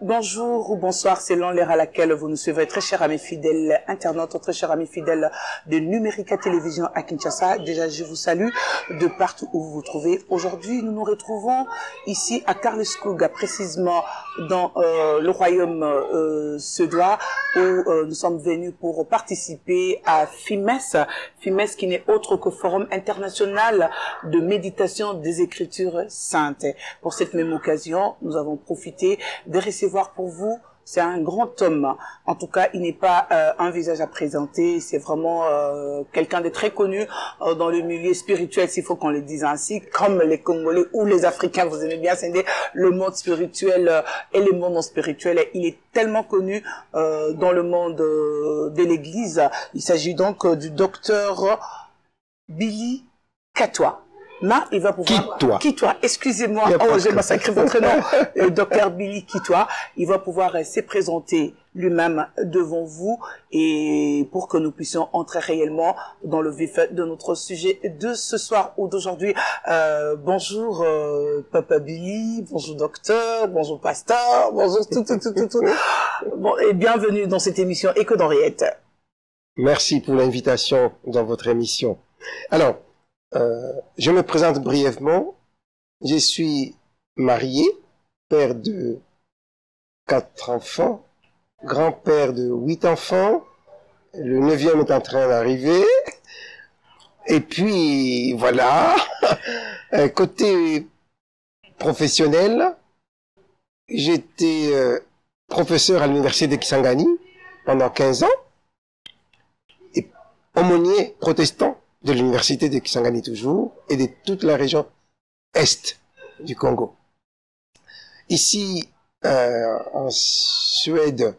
Bonjour ou bonsoir selon l'heure à laquelle vous nous suivez, très chers amis fidèles internautes, très chers amis fidèles de Numérica Télévision à Kinshasa. Déjà, je vous salue de partout où vous vous trouvez. Aujourd'hui, nous nous retrouvons ici à Karlskoga, précisément dans le royaume suédois, où nous sommes venus pour participer à FIMES. FIMES qui n'est autre que Forum international de méditation des Écritures saintes. Pour cette même occasion, nous avons profité de recevoir pour vous, c'est un grand homme. En tout cas, il n'est pas un visage à présenter, c'est vraiment quelqu'un de très connu dans le milieu spirituel, s'il faut qu'on le dise ainsi, comme les Congolais ou les Africains, vous aimez bien scinder le monde spirituel et le monde non spirituel. Il est tellement connu dans le monde de l'Église. Il s'agit donc du docteur Billy Kitwa. Là, il va pouvoir... Kitwa, excusez-moi, oh, j'ai massacré votre nom. Le docteur Billy Kitwa, il va pouvoir se présenter lui-même devant vous et pour que nous puissions entrer réellement dans le vif de notre sujet de ce soir ou d'aujourd'hui. Bonjour Papa Billy, bonjour docteur, bonjour pasteur, bonjour tout. Bon, et bienvenue dans cette émission Écho d'Henriette. Merci pour l'invitation dans votre émission. Alors, je me présente brièvement. Je suis marié, père de 4 enfants, grand-père de 8 enfants. Le 9e est en train d'arriver. Et puis, voilà. Côté professionnel, j'étais professeur à l'université de Kisangani pendant 15 ans. Et aumônier protestant de l'université de Kisangani toujours, et de toute la région est du Congo. Ici, en Suède,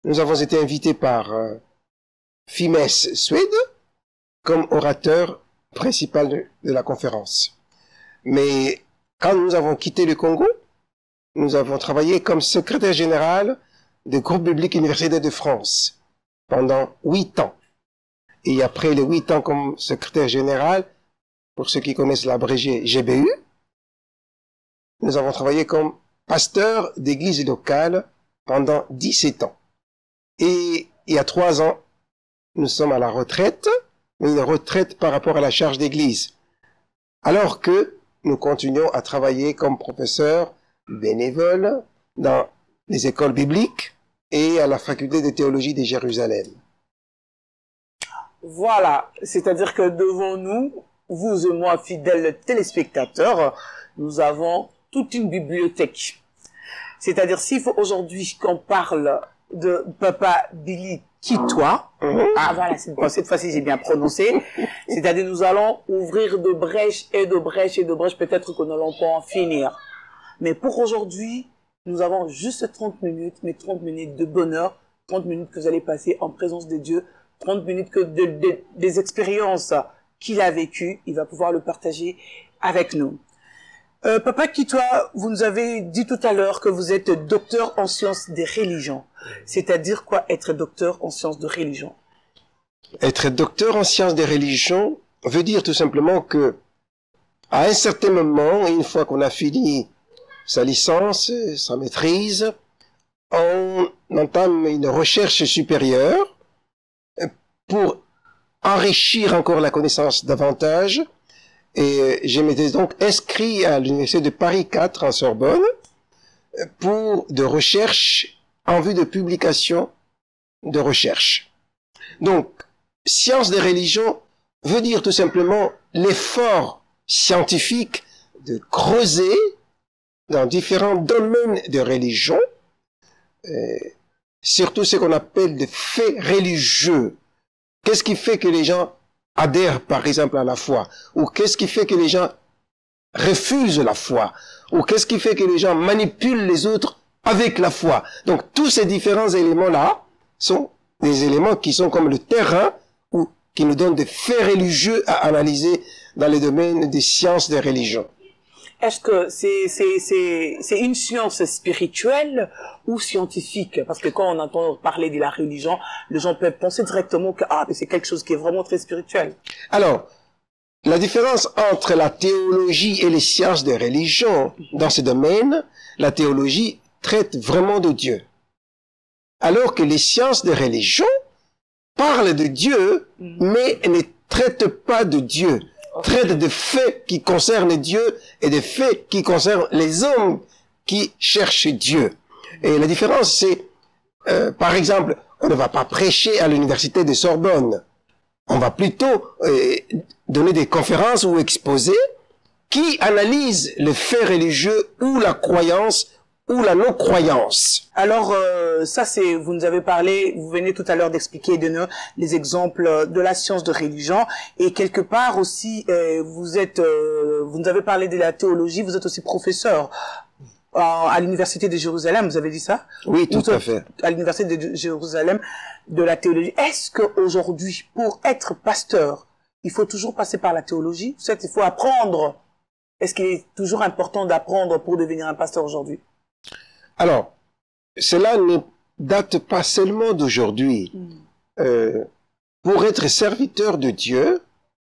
nous avons été invités par FIMES Suède comme orateur principal de la conférence. Mais quand nous avons quitté le Congo, nous avons travaillé comme secrétaire général du groupe biblique universitaire de France pendant 8 ans. Et après les 8 ans comme secrétaire général, pour ceux qui connaissent l'abrégé GBU, nous avons travaillé comme pasteur d'église locale pendant 17 ans. Et il y a 3 ans, nous sommes à la retraite, mais une retraite par rapport à la charge d'église. Alors que nous continuons à travailler comme professeurs bénévoles dans les écoles bibliques et à la faculté de théologie de Jérusalem. Voilà, c'est-à-dire que devant nous, vous et moi, fidèles téléspectateurs, nous avons toute une bibliothèque. C'est-à-dire, s'il faut aujourd'hui qu'on parle de Papa Billy Kitwa, ah voilà, cette fois-ci j'ai bien prononcé, c'est-à-dire nous allons ouvrir de brèches et de brèches et de brèches, peut-être que nous n'allons pas en finir. Mais pour aujourd'hui, nous avons juste 30 minutes, mais 30 minutes de bonheur, 30 minutes que vous allez passer en présence de Dieu, 30 minutes que des expériences qu'il a vécues, il va pouvoir le partager avec nous. Papa Kitwa, vous nous avez dit tout à l'heure que vous êtes docteur en sciences des religions. C'est-à-dire quoi être docteur en sciences de religion? Être docteur en sciences des religions veut dire tout simplement que, à un certain moment, une fois qu'on a fini sa licence, sa maîtrise, on entame une recherche supérieure pour enrichir encore la connaissance davantage. Et je m'étais donc inscrit à l'université de Paris 4 en Sorbonne pour de recherche en vue de publication de recherche. Donc, sciences des religions veut dire tout simplement l'effort scientifique de creuser dans différents domaines de religion, surtout ce qu'on appelle des faits religieux. Qu'est-ce qui fait que les gens adhèrent par exemple à la foi? Ou qu'est-ce qui fait que les gens refusent la foi? Ou qu'est-ce qui fait que les gens manipulent les autres avec la foi? Donc tous ces différents éléments-là sont des éléments qui sont comme le terrain ou qui nous donnent des faits religieux à analyser dans le domaine des sciences des religions. Est-ce que c'est une science spirituelle ou scientifique? Parce que quand on entend parler de la religion, les gens peuvent penser directement que c'est quelque chose qui est vraiment très spirituel. Alors, la différence entre la théologie et les sciences de religion, dans ce domaine, la théologie traite vraiment de Dieu. Alors que les sciences de religion parlent de Dieu, mais ne traitent pas de Dieu. Traitent de faits qui concernent Dieu et de faits qui concernent les hommes qui cherchent Dieu. Et la différence, c'est, par exemple, on ne va pas prêcher à l'université de Sorbonne. On va plutôt donner des conférences ou exposer qui analysent les faits religieux ou la croyance ou la non-croyance. Alors, ça c'est, vous nous avez parlé, vous venez tout à l'heure d'expliquer de nous les exemples de la science de religion, et quelque part aussi, vous nous avez parlé de la théologie, vous êtes aussi professeur à l'université de Jérusalem, vous avez dit ça? Oui, tout à fait. À l'université de Jérusalem, de la théologie. Est-ce qu'aujourd'hui, pour être pasteur, il faut toujours passer par la théologie? Peut-être il faut apprendre. Est-ce qu'il est toujours important d'apprendre pour devenir un pasteur aujourd'hui? Alors, cela ne date pas seulement d'aujourd'hui. Pour être serviteur de Dieu,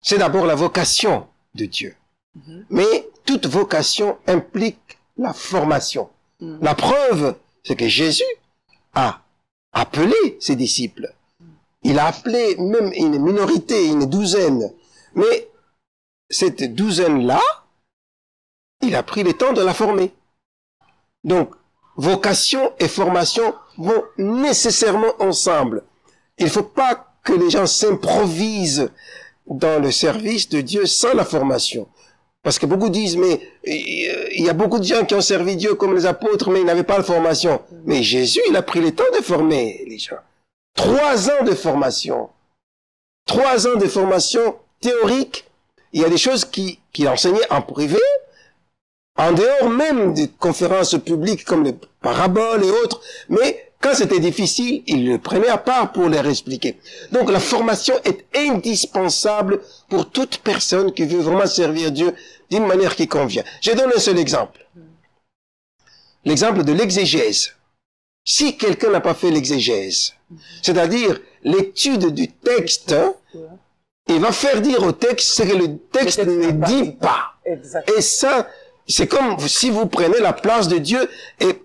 c'est d'abord la vocation de Dieu. Mais toute vocation implique la formation. La preuve, c'est que Jésus a appelé ses disciples. Il a appelé même une minorité, une douzaine. Mais cette douzaine-là, il a pris le temps de la former. Donc, vocation et formation vont nécessairement ensemble. Il ne faut pas que les gens s'improvisent dans le service de Dieu sans la formation. Parce que beaucoup disent, mais il y a beaucoup de gens qui ont servi Dieu comme les apôtres, mais ils n'avaient pas de formation. Mais Jésus, il a pris le temps de former les gens. 3 ans de formation. 3 ans de formation théorique. Il y a des choses qu'il enseignait en privé, en dehors même des conférences publiques comme les paraboles et autres. Mais quand c'était difficile, il le prenait à part pour leur expliquer. Donc la formation est indispensable pour toute personne qui veut vraiment servir Dieu d'une manière qui convient. Je donne un seul exemple. L'exemple de l'exégèse. Si quelqu'un n'a pas fait l'exégèse, c'est-à-dire l'étude du texte, il va faire dire au texte ce que le texte ne dit pas. Et ça, c'est comme si vous prenez la place de Dieu et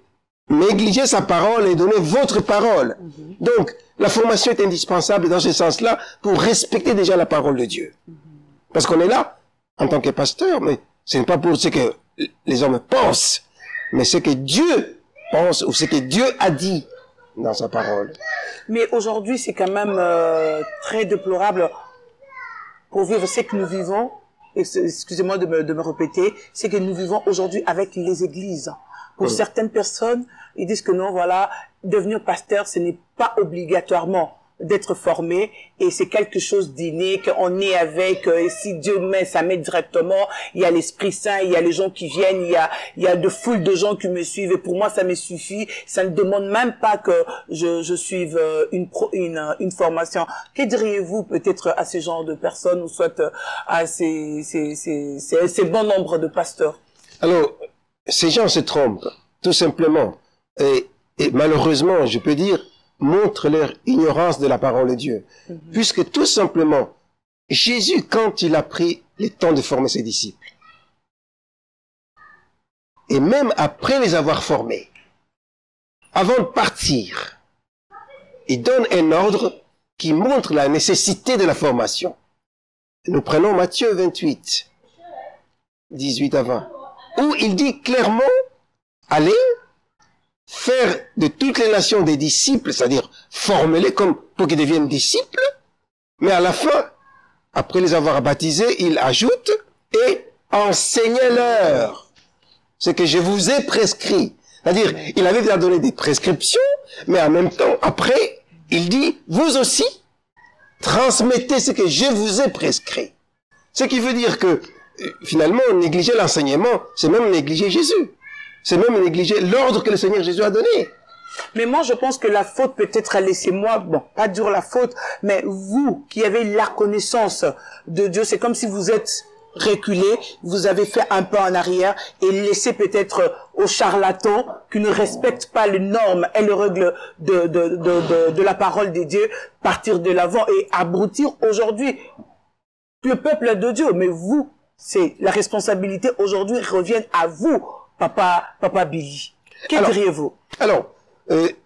négligez sa parole et donnez votre parole. Donc, la formation est indispensable dans ce sens-là pour respecter déjà la parole de Dieu. Parce qu'on est là en tant que pasteur, mais ce n'est pas pour ce que les hommes pensent, mais ce que Dieu pense ou ce que Dieu a dit dans sa parole. Mais aujourd'hui, c'est quand même très déplorable pour vivre ce que nous vivons. Excusez-moi de me répéter, c'est que nous vivons aujourd'hui avec les églises. Pour certaines personnes, ils disent que non, voilà, devenir pasteur, ce n'est pas obligatoirement d'être formé et c'est quelque chose d'inné, qu'on est avec, et si Dieu met, ça met directement, il y a l'Esprit Saint, il y a les gens qui viennent, il y a de foules de gens qui me suivent et pour moi ça me suffit, ça ne demande même pas que je suive une formation. Que diriez-vous peut-être à ce genre de personnes ou soit à ces bon nombre de pasteurs? Alors, ces gens se trompent, tout simplement. Et malheureusement, je peux dire, montrent leur ignorance de la parole de Dieu. Puisque tout simplement, Jésus, quand il a pris le temps de former ses disciples, et même après les avoir formés, avant de partir, il donne un ordre qui montre la nécessité de la formation. Nous prenons Matthieu 28, 18 à 20, où il dit clairement, allez faire de toutes les nations des disciples, c'est-à-dire former-les comme pour qu'ils deviennent disciples, mais à la fin, après les avoir baptisés, il ajoute, et enseignez-leur ce que je vous ai prescrit. C'est-à-dire, il avait déjà donné des prescriptions, mais en même temps, après, il dit, vous aussi, transmettez ce que je vous ai prescrit. Ce qui veut dire que, finalement, négliger l'enseignement, c'est même négliger Jésus. C'est même négliger l'ordre que le Seigneur Jésus a donné. Mais moi, je pense que la faute peut-être, laissez-moi, bon, pas dire la faute, mais vous qui avez la connaissance de Dieu, c'est comme si vous êtes reculé, vous avez fait un pas en arrière et laissé peut-être aux charlatans qui ne respectent pas les normes et les règles de la parole de Dieu partir de l'avant et abrutir aujourd'hui. le peuple de Dieu. Mais vous, c'est la responsabilité aujourd'hui revient à vous, Papa Billy. Que diriez-vous? Alors,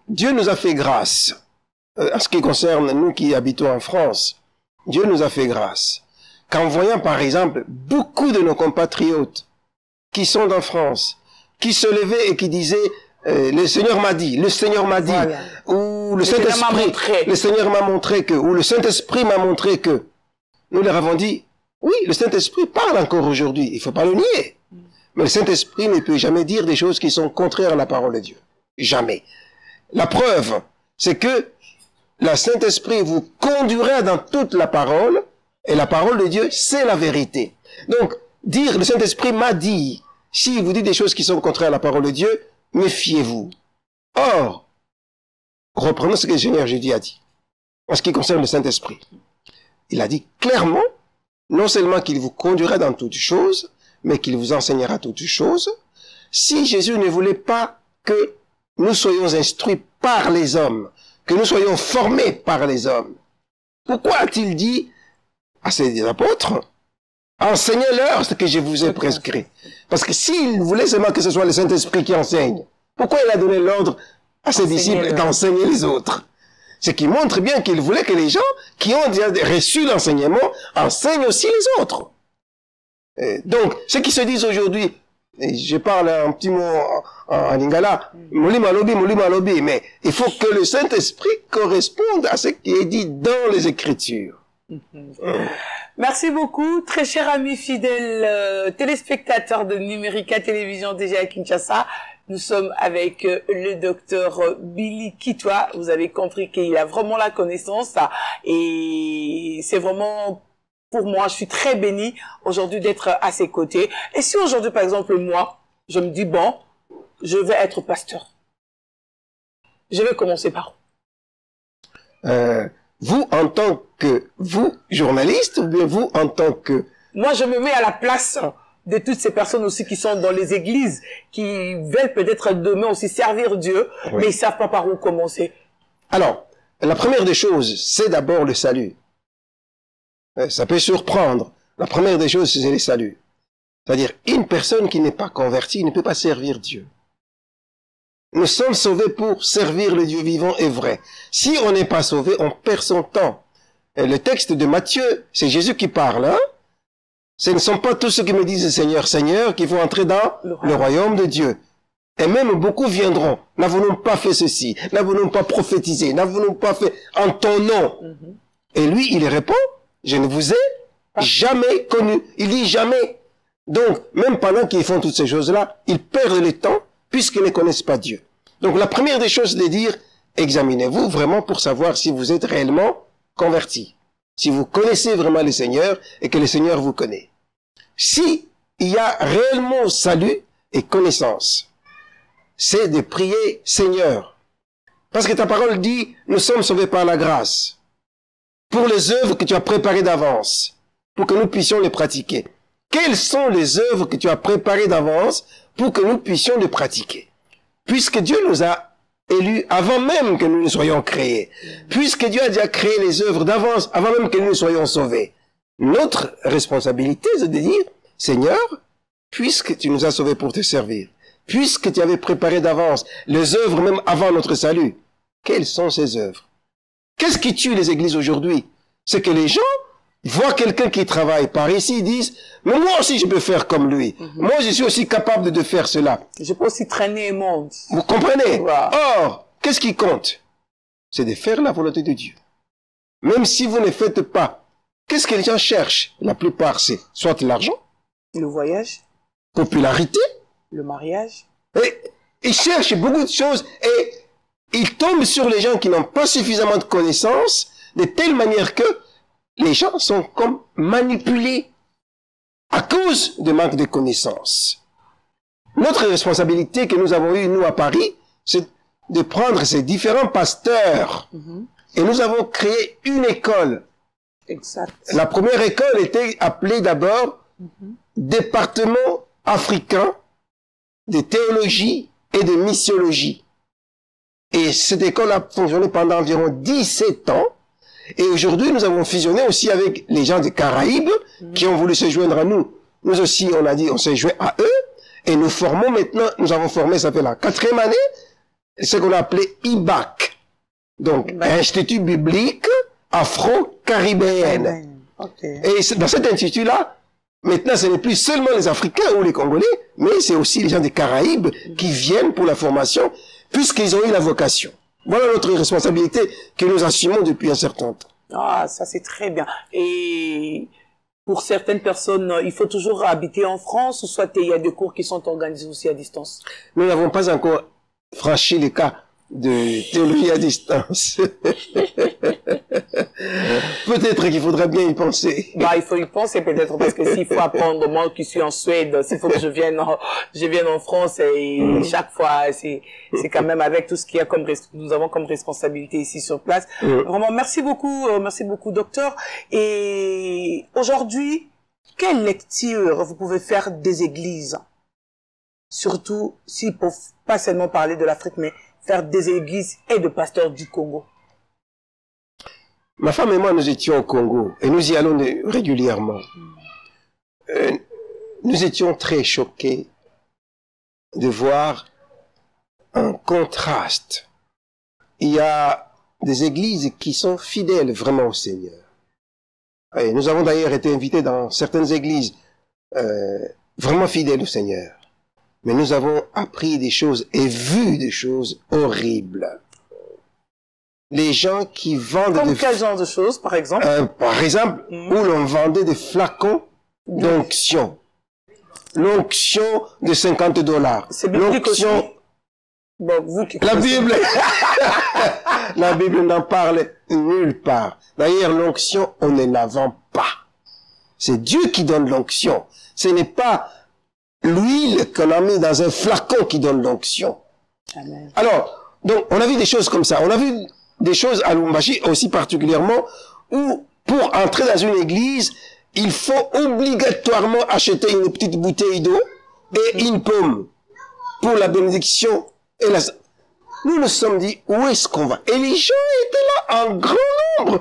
Dieu nous a fait grâce. En ce qui concerne nous qui habitons en France, Dieu nous a fait grâce. Qu'en voyant par exemple beaucoup de nos compatriotes qui sont en France, qui se levaient et qui disaient le Seigneur m'a dit, le Seigneur m'a dit, voilà. Ou le Saint-Esprit, le Seigneur m'a montré que, ou le Saint-Esprit m'a montré que, nous leur avons dit, oui, le Saint-Esprit parle encore aujourd'hui, il faut pas le nier. Mais le Saint-Esprit ne peut jamais dire des choses qui sont contraires à la parole de Dieu. Jamais. La preuve, c'est que le Saint-Esprit vous conduira dans toute la parole, et la parole de Dieu, c'est la vérité. Donc, dire le Saint-Esprit m'a dit, si vous dites des choses qui sont contraires à la parole de Dieu, méfiez-vous. Or, reprenons ce que le Seigneur Jésus a dit, en ce qui concerne le Saint-Esprit. Il a dit clairement, non seulement qu'il vous conduira dans toutes choses, mais qu'il vous enseignera toutes choses. Si Jésus ne voulait pas que nous soyons instruits par les hommes, que nous soyons formés par les hommes, pourquoi a-t-il dit à ses apôtres, enseignez-leur ce que je vous ai prescrit? Parce que s'il voulait seulement que ce soit le Saint-Esprit qui enseigne, pourquoi il a donné l'ordre à ses disciples d'enseigner les autres? Ce qui montre bien qu'il voulait que les gens qui ont déjà reçu l'enseignement enseignent aussi les autres. Donc, ceux qui se disent aujourd'hui, et je parle un petit mot en lingala, molima lobi, mais il faut que le Saint-Esprit corresponde à ce qui est dit dans les Écritures. Merci beaucoup, très cher ami fidèle téléspectateur de Numérica Télévision déjà à Kinshasa. Nous sommes avec le docteur Billy Kitwa. Vous avez compris qu'il a vraiment la connaissance et c'est vraiment, pour moi, je suis très bénie aujourd'hui d'être à ses côtés. Et si aujourd'hui, par exemple, moi, je me dis, bon, je vais être pasteur, je vais commencer par où? Vous, en tant que, vous, journaliste, ou bien vous, en tant que... Moi, je me mets à la place de toutes ces personnes aussi qui sont dans les églises, qui veulent peut-être demain aussi servir Dieu, oui, mais ils savent pas par où commencer. Alors, la première des choses, c'est d'abord le salut. Ça peut surprendre. La première des choses, c'est le salut. C'est-à-dire, une personne qui n'est pas convertie ne peut pas servir Dieu. Nous sommes sauvés pour servir le Dieu vivant et vrai. Si on n'est pas sauvé, on perd son temps. Et le texte de Matthieu, c'est Jésus qui parle, hein? Ce ne sont pas tous ceux qui me disent Seigneur, Seigneur, qui vont entrer dans le royaume de Dieu. Et même beaucoup viendront. N'avons-nous pas fait ceci? N'avons-nous pas prophétisé? N'avons-nous pas fait en ton nom? Et lui, il répond, je ne vous ai jamais connu. Il dit jamais. Donc, même pendant qu'ils font toutes ces choses-là, ils perdent le temps puisqu'ils ne connaissent pas Dieu. Donc, la première des choses, c'est de dire, examinez-vous vraiment pour savoir si vous êtes réellement converti. Si vous connaissez vraiment le Seigneur et que le Seigneur vous connaît. Si il y a réellement salut et connaissance, c'est de prier Seigneur. Parce que ta parole dit, nous sommes sauvés par la grâce. Pour les œuvres que tu as préparées d'avance, pour que nous puissions les pratiquer. Quelles sont les œuvres que tu as préparées d'avance pour que nous puissions les pratiquer? Puisque Dieu nous a élus avant même que nous ne soyons créés. Puisque Dieu a déjà créé les œuvres d'avance, avant même que nous ne soyons sauvés. Notre responsabilité, c'est de dire, Seigneur, puisque tu nous as sauvés pour te servir, puisque tu avais préparé d'avance les œuvres même avant notre salut, quelles sont ces œuvres? Qu'est-ce qui tue les églises aujourd'hui? C'est que les gens voient quelqu'un qui travaille par ici, ils disent, mais moi aussi je peux faire comme lui. Moi je suis aussi capable de faire cela. Je peux aussi traîner le monde. Vous comprenez? Or, qu'est-ce qui compte? C'est de faire la volonté de Dieu. Même si vous ne faites pas, qu'est-ce que les gens cherchent? La plupart, c'est soit l'argent, le voyage, popularité, le mariage. Et ils cherchent beaucoup de choses et ils tombent sur les gens qui n'ont pas suffisamment de connaissances, de telle manière que les gens sont comme manipulés à cause de manque de connaissances. Notre responsabilité que nous avons eue, nous, à Paris, c'est de prendre ces différents pasteurs et nous avons créé une école. Exact. La première école était appelée d'abord Département africain de théologie et de missiologie. Et cette école a fonctionné pendant environ 17 ans. Et aujourd'hui, nous avons fusionné aussi avec les gens des Caraïbes qui ont voulu se joindre à nous. Nous aussi, on a dit, on s'est joint à eux. Et nous formons maintenant, nous avons formé, ça fait la 4e année, ce qu'on a appelé IBAC. Donc, Institut biblique afro-caribéen. Okay. Et dans cet institut-là, maintenant, ce n'est plus seulement les Africains ou les Congolais, mais c'est aussi les gens des Caraïbes qui viennent pour la formation, puisqu'ils ont eu la vocation. Voilà notre responsabilité que nous assumons depuis un certain temps. Ah, ça c'est très bien. Et pour certaines personnes, il faut toujours habiter en France, ou soit il y a des cours qui sont organisés aussi à distance? Nous n'avons pas encore franchi le cas de théologie à distance. Peut-être qu'il faudrait bien y penser. Bah, il faut y penser peut-être, parce que s'il faut apprendre, moi qui suis en Suède, s'il faut que je vienne en France, et chaque fois, c'est quand même avec tout ce qu'il y a comme, nous avons comme responsabilité ici sur place. Vraiment, merci beaucoup, docteur. Et aujourd'hui, quelle lecture vous pouvez faire des églises? Surtout, s'ils peuvent pas seulement parler de l'Afrique, mais faire des églises et de pasteurs du Congo. Ma femme et moi, nous étions au Congo et nous y allons régulièrement. Nous étions très choqués de voir un contraste. Il y a des églises qui sont fidèles vraiment au Seigneur. Et nous avons d'ailleurs été invités dans certaines églises vraiment fidèles au Seigneur. Mais nous avons appris des choses et vu des choses horribles. Les gens qui vendent... Comme quel genre de choses, par exemple? Par exemple, où l'on vendait des flacons d'onction. L'onction de $50. C'est biblique aussi. Bon, vous qui La Bible, la Bible n'en parle nulle part. D'ailleurs, l'onction, on ne la vend pas. C'est Dieu qui donne l'onction. Ce n'est pas l'huile qu'on a mis dans un flacon qui donne l'onction. Alors, donc, on a vu des choses comme ça. On a vu des choses à Lubumbashi aussi particulièrement où, pour entrer dans une église, il faut obligatoirement acheter une petite bouteille d'eau et une pomme pour la bénédiction. Et nous nous sommes dit, où est-ce qu'on va? Et les gens étaient là en grand nombre,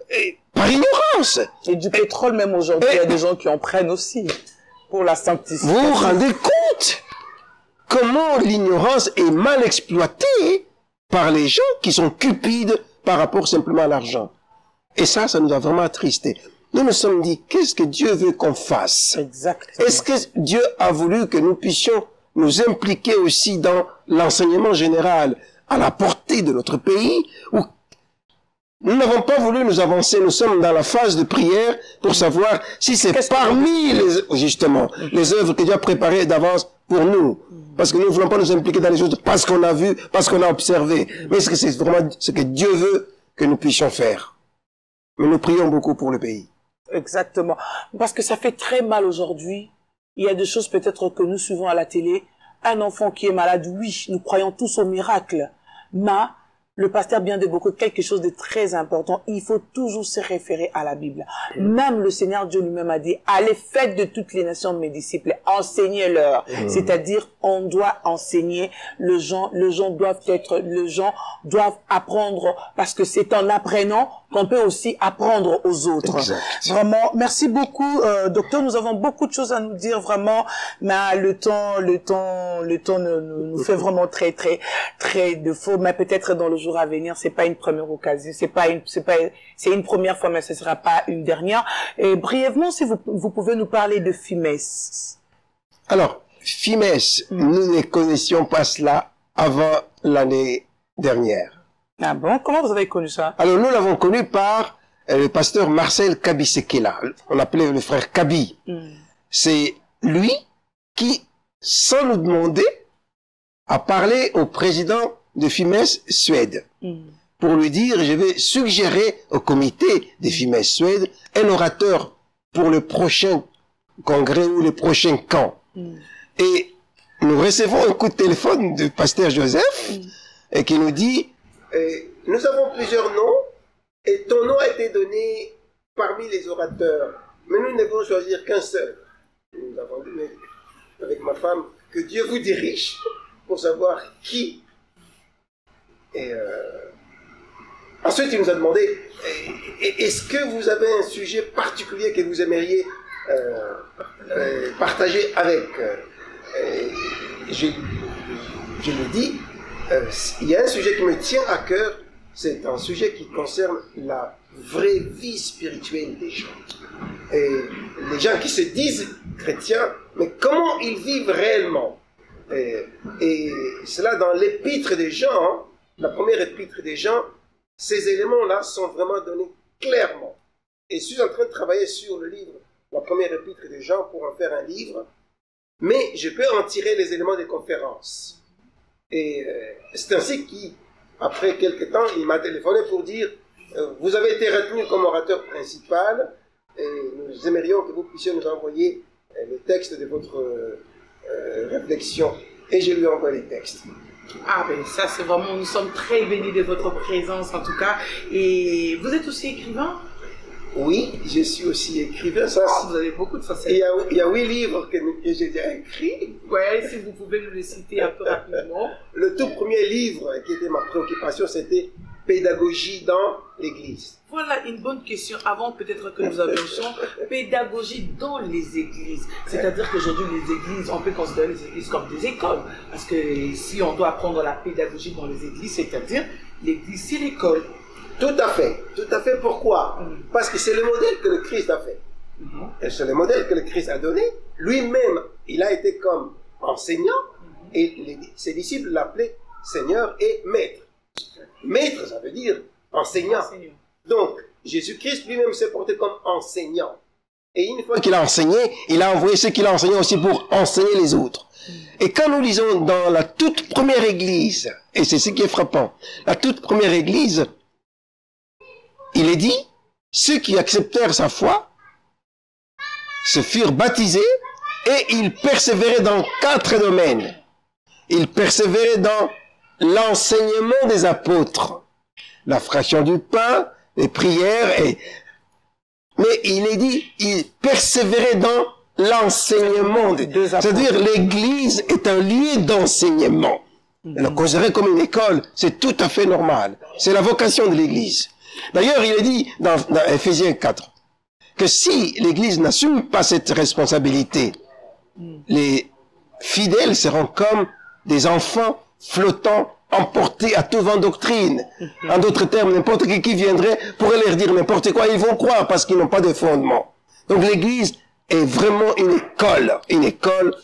et, par ignorance. Et du pétrole même aujourd'hui, il y a des gens qui en prennent aussi. Pour la sanctification. Vous vous rendez compte comment l'ignorance est mal exploitée par les gens qui sont cupides par rapport simplement à l'argent. Et ça nous a vraiment attristés. Nous nous sommes dit, qu'est-ce que Dieu veut qu'on fasse? Exactement. Est-ce que Dieu a voulu que nous puissions nous impliquer aussi dans l'enseignement général à la portée de notre pays, ou nous n'avons pas voulu nous avancer, nous sommes dans la phase de prière pour savoir si c'est parmi les œuvres que Dieu a préparées d'avance pour nous. Parce que nous ne voulons pas nous impliquer dans les choses parce qu'on a vu, parce qu'on a observé. Mais est-ce que c'est vraiment ce que Dieu veut que nous puissions faire? Mais nous prions beaucoup pour le pays. Exactement. Parce que ça fait très mal aujourd'hui. Il y a des choses peut-être que nous suivons à la télé. Un enfant qui est malade, oui, nous croyons tous au miracle. Mais le pasteur vient de beaucoup quelque chose de très important. Il faut toujours se référer à la Bible. Même le Seigneur Dieu lui-même a dit, allez, faites de toutes les nations mes disciples, enseignez-leur. C'est-à-dire, on doit enseigner, les gens doivent apprendre, parce que c'est en apprenant qu'on peut aussi apprendre aux autres. Exact. Vraiment, merci beaucoup, docteur. Nous avons beaucoup de choses à nous dire, vraiment, mais le temps nous fait vraiment très de faux, mais peut-être dans le jour à venir, c'est pas une première occasion, c'est une première fois, mais ce sera pas une dernière. Et brièvement, si vous pouvez nous parler de FIMES. Alors, FIMES, nous ne connaissions pas cela avant l'année dernière. Ah bon? Comment vous avez connu ça? Alors, nous l'avons connu par le pasteur Marcel Kabisekela. On appelait le frère Kabi. C'est lui qui, sans nous demander, a parlé au président de FIMES Suède pour lui dire, je vais suggérer au comité de FIMES Suède un orateur pour le prochain congrès ou le prochain camp. Et nous recevons un coup de téléphone du pasteur Joseph et qui nous dit, nous avons plusieurs noms et ton nom a été donné parmi les orateurs, mais nous ne devons choisir qu'un seul. Nous avons dit, mais avec ma femme, que Dieu vous dirige pour savoir qui. Et Ensuite, il nous a demandé, est-ce que vous avez un sujet particulier que vous aimeriez partager avec je lui ai dit, il y a un sujet qui me tient à cœur, c'est un sujet qui concerne la vraie vie spirituelle des gens. Et les gens qui se disent chrétiens, mais comment ils vivent réellement? Et cela dans l'épître des Jean, hein, la première épître des Jean, ces éléments-là sont vraiment donnés clairement. Et je suis en train de travailler sur le livre, la première épître des Jean, pour en faire un livre, mais je peux en tirer les éléments des conférences. Et c'est ainsi qu'après quelques temps, il m'a téléphoné pour dire vous avez été retenu comme orateur principal, et nous aimerions que vous puissiez nous envoyer les textes de votre réflexion. Et je lui ai envoyé les textes. Ah ben ça c'est vraiment, nous sommes très bénis de votre présence en tout cas. Et vous êtes aussi écrivain? Oui, je suis aussi écrivain. Ça, vous avez beaucoup de facettes. Il y a 8 livres que j'ai déjà écrits. Oui, si vous pouvez nous les citer un peu rapidement. Le tout premier livre qui était ma préoccupation, c'était Pédagogie dans l'Église. Voilà une bonne question avant peut-être que nous avancions. Pédagogie dans les églises. C'est-à-dire qu'aujourd'hui les églises, on peut considérer les églises comme des écoles. Parce que si on doit apprendre la pédagogie dans les églises, c'est-à-dire l'église c'est l'école. Tout à fait. Tout à fait. Pourquoi? Parce que c'est le modèle que le Christ a fait. Et c'est le modèle que le Christ a donné. Lui-même, il a été comme enseignant et ses disciples l'appelaient Seigneur et Maître. Maître, ça veut dire enseignant. Donc, Jésus-Christ lui-même s'est porté comme enseignant. Et une fois qu'il a enseigné, il a envoyé ceux qu'il a enseignés aussi pour enseigner les autres. Et quand nous lisons dans la toute première église, et c'est ce qui est frappant, la toute première église, il est dit, ceux qui acceptèrent sa foi se furent baptisés et ils persévéraient dans 4 domaines. Ils persévéraient dans l'enseignement des apôtres, la fraction du pain, les prières, mais il est dit, ils persévéraient dans l'enseignement. C'est-à-dire, l'église est un lieu d'enseignement. Le considérer comme une école, c'est tout à fait normal. C'est la vocation de l'église. D'ailleurs, il est dit dans Éphésiens 4 que si l'église n'assume pas cette responsabilité, les fidèles seront comme des enfants flottants, emportés à tout vent doctrine. En d'autres termes, n'importe qui viendrait pourrait leur dire n'importe quoi, ils vont croire parce qu'ils n'ont pas de fondement. Donc l'église est vraiment une école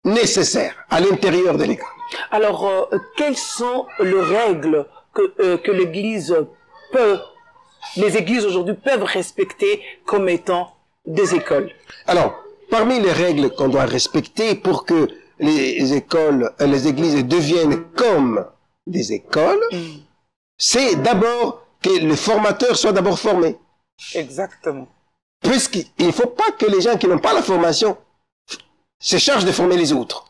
nécessaire à l'intérieur de l'école. Alors, quelles sont les règles que l'église peut, les églises aujourd'hui peuvent respecter comme étant des écoles? Alors, parmi les règles qu'on doit respecter pour que les églises deviennent comme des écoles, c'est d'abord que le formateur soit d'abord formé. Exactement. Puisqu'il ne faut pas que les gens qui n'ont pas la formation se chargent de former les autres.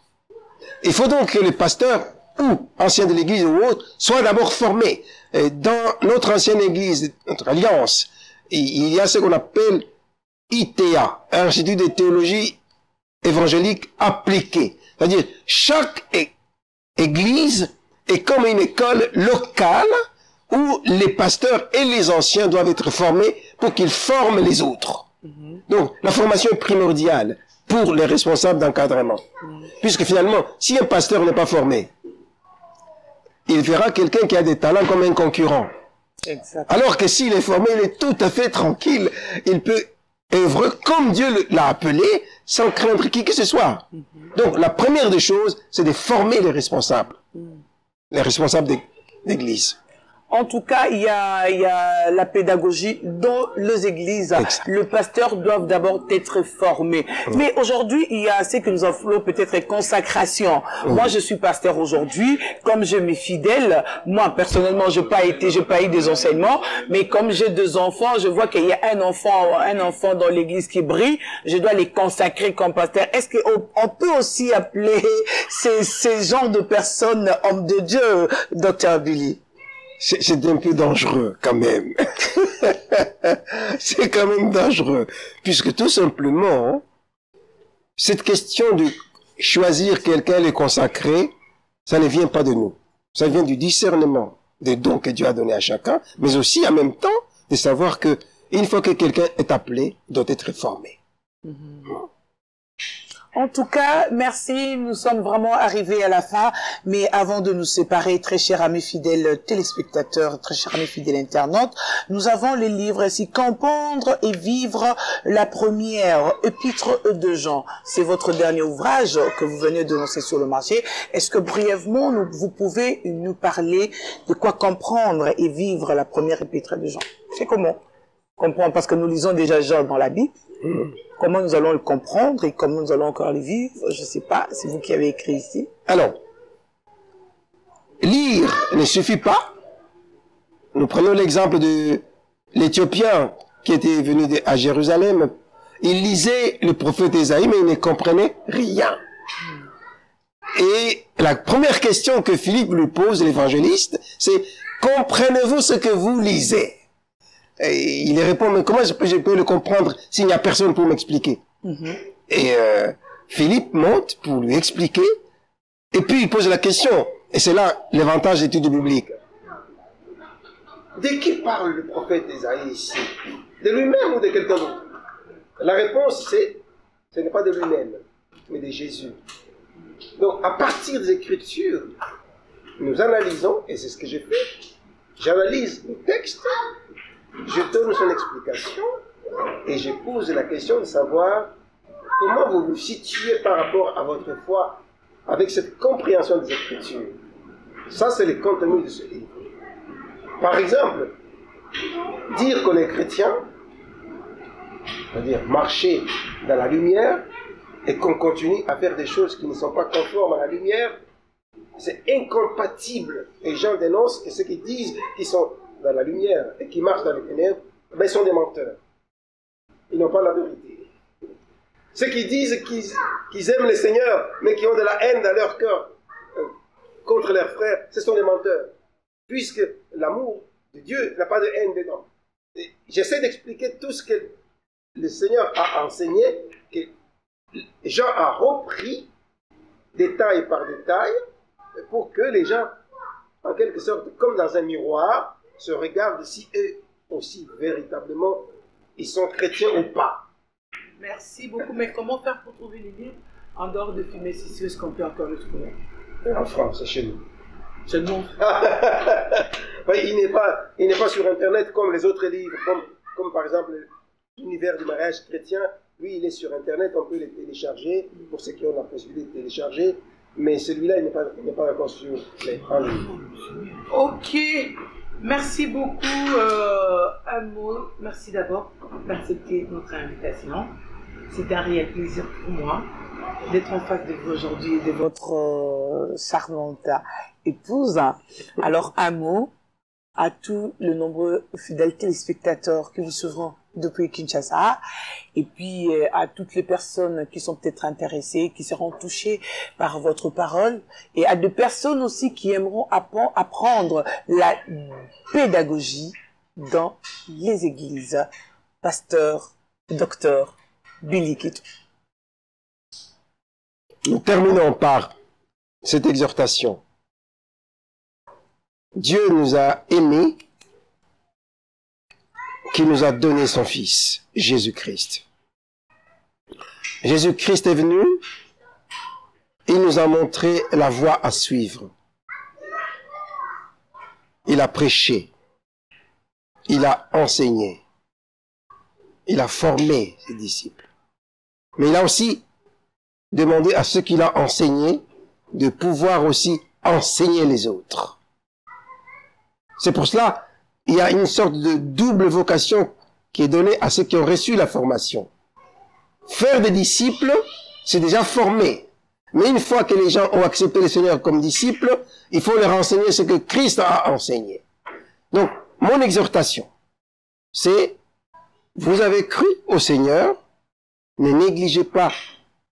Il faut donc que les pasteurs ou anciens de l'église ou autres soient d'abord formés. Dans notre ancienne église, notre alliance, il y a ce qu'on appelle ITA, Institut de théologie évangélique appliquée. C'est-à-dire, chaque église est comme une école locale où les pasteurs et les anciens doivent être formés pour qu'ils forment les autres. Donc, la formation est primordiale pour les responsables d'encadrement. Puisque finalement, si un pasteur n'est pas formé, il verra quelqu'un qui a des talents comme un concurrent. Exactement. Alors que s'il est formé, il est tout à fait tranquille. Il peut œuvrer comme Dieu l'a appelé, sans craindre qui que ce soit. Donc, la première des choses, c'est de former les responsables d'église. En tout cas, il y a la pédagogie dans les églises. Exact. Le pasteur doit d'abord être formé. Mais aujourd'hui, il y a ce que nous appelons peut-être consécration. Moi, je suis pasteur aujourd'hui. Comme j'ai mes fidèles, moi, personnellement, j'ai pas eu des enseignements. Mais comme j'ai 2 enfants, je vois qu'il y a un enfant dans l'église qui brille. Je dois les consacrer comme pasteur. Est-ce qu'on peut aussi appeler ces genres de personnes hommes de Dieu, Dr. Billy? C'est un peu dangereux, quand même. C'est quand même dangereux. Puisque tout simplement, cette question de choisir quelqu'un et le consacrer, ça ne vient pas de nous. Ça vient du discernement. des dons que Dieu a donnés à chacun, mais aussi en même temps de savoir que une fois que quelqu'un est appelé, il doit être formé. En tout cas, merci. Nous sommes vraiment arrivés à la fin. Mais avant de nous séparer, très chers amis fidèles téléspectateurs, très chers amis fidèles internautes, nous avons les livres ici, Comprendre et vivre la première épître de Jean. C'est votre dernier ouvrage que vous venez de lancer sur le marché. Est-ce que brièvement, vous pouvez nous parler de quoi comprendre et vivre la première épître de Jean? C'est comment comprendre? Parce que nous lisons déjà Jean dans la Bible. Comment nous allons le comprendre et comment nous allons encore le vivre? Je ne sais pas, c'est vous qui avez écrit ici. Alors, lire ne suffit pas. Nous prenons l'exemple de l'Éthiopien qui était venu à Jérusalem. Il lisait le prophète Ésaïe, mais il ne comprenait rien. Et la première question que Philippe lui pose, l'évangéliste, c'est « Comprenez-vous ce que vous lisez ?» Et il répond, mais comment je peux le comprendre s'il n'y a personne pour m'expliquer? Et Philippe monte pour lui expliquer, et puis il pose la question, et c'est là l'avantage d'études bibliques. De qui parle le prophète Ésaïe ici? De lui-même ou de quelqu'un d'autre? La réponse c'est, ce n'est pas de lui-même, mais de Jésus. Donc à partir des Écritures, nous analysons, et c'est ce que j'ai fait, j'analyse le texte, je donne son explication et je pose la question de savoir comment vous vous situez par rapport à votre foi avec cette compréhension des Écritures. Ça, c'est le contenu de ce livre. Par exemple, dire qu'on est chrétien, c'est-à-dire marcher dans la lumière et qu'on continue à faire des choses qui ne sont pas conformes à la lumière, c'est incompatible. Les gens dénoncent que ceux qui disent qu'ils sont dans la lumière et qui marchent dans les ténèbres, ben, sont des menteurs. Ils n'ont pas la vérité. Ceux qui disent qu'ils aiment le Seigneur, mais qui ont de la haine dans leur cœur contre leurs frères, ce sont des menteurs. Puisque l'amour de Dieu n'a pas de haine dedans. J'essaie d'expliquer tout ce que le Seigneur a enseigné, que Jean a repris détail par détail, pour que les gens, en quelque sorte, comme dans un miroir, se regardent si eux aussi, véritablement, ils sont chrétiens ou pas. Merci beaucoup. Mais comment faire pour trouver les livres en dehors de Filmer Sissi? Est-ce qu'on peut encore le trouver? En France, c'est chez nous. C'est le nom. Oui, il n'est pas sur Internet comme les autres livres, comme par exemple l'univers du mariage chrétien. Lui, il est sur Internet, on peut le télécharger, pour ceux qui ont la possibilité de télécharger. Mais celui-là, il n'est pas encore sur les en ligne. Ok. Merci beaucoup, un mot. Merci d'abord d'accepter notre invitation. C'est un réel plaisir pour moi d'être en face de vous aujourd'hui et de votre charmante épouse. Alors, un mot à tous les nombreux fidèles téléspectateurs qui vous suivront depuis Kinshasa, et puis à toutes les personnes qui sont peut-être intéressées, qui seront touchées par votre parole, et à des personnes aussi qui aimeront apprendre la pédagogie dans les églises. Pasteur, docteur, Billy Kitou. Nous terminons par cette exhortation. Dieu nous a aimés, qui nous a donné son Fils, Jésus-Christ. Jésus-Christ est venu, il nous a montré la voie à suivre. Il a prêché, il a enseigné, il a formé ses disciples. Mais il a aussi demandé à ceux qu'il a enseignés de pouvoir aussi enseigner les autres. C'est pour cela il y a une sorte de double vocation qui est donnée à ceux qui ont reçu la formation. Faire des disciples, c'est déjà former. Mais une fois que les gens ont accepté le Seigneur comme disciples, il faut leur enseigner ce que Christ a enseigné. Donc, mon exhortation, c'est, vous avez cru au Seigneur, ne négligez pas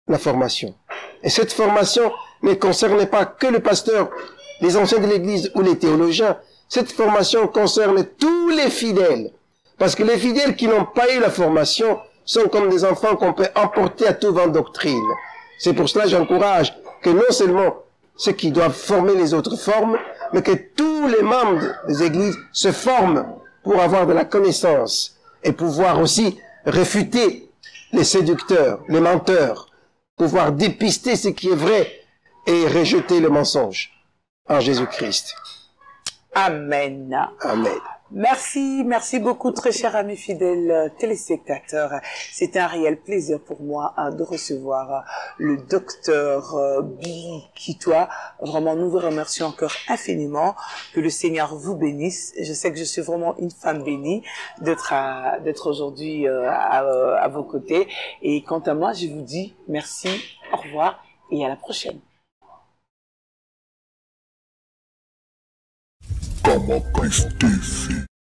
la formation. Et cette formation ne concerne pas que le pasteur, les anciens de l'Église ou les théologiens. Cette formation concerne tous les fidèles. Parce que les fidèles qui n'ont pas eu la formation sont comme des enfants qu'on peut emporter à tout vent de doctrine. C'est pour cela que j'encourage que non seulement ceux qui doivent former les autres forment, mais que tous les membres des églises se forment pour avoir de la connaissance et pouvoir aussi réfuter les séducteurs, les menteurs, pouvoir dépister ce qui est vrai et rejeter le mensonge en Jésus-Christ. Amen. Amen. Merci, merci beaucoup, très cher ami fidèle téléspectateur. C'est un réel plaisir pour moi de recevoir le docteur Billy Kitwa. Vraiment, nous vous remercions encore infiniment. Que le Seigneur vous bénisse. Je sais que je suis vraiment une femme bénie d'être aujourd'hui à vos côtés. Et quant à moi, je vous dis merci, au revoir et à la prochaine. Como Cristifi.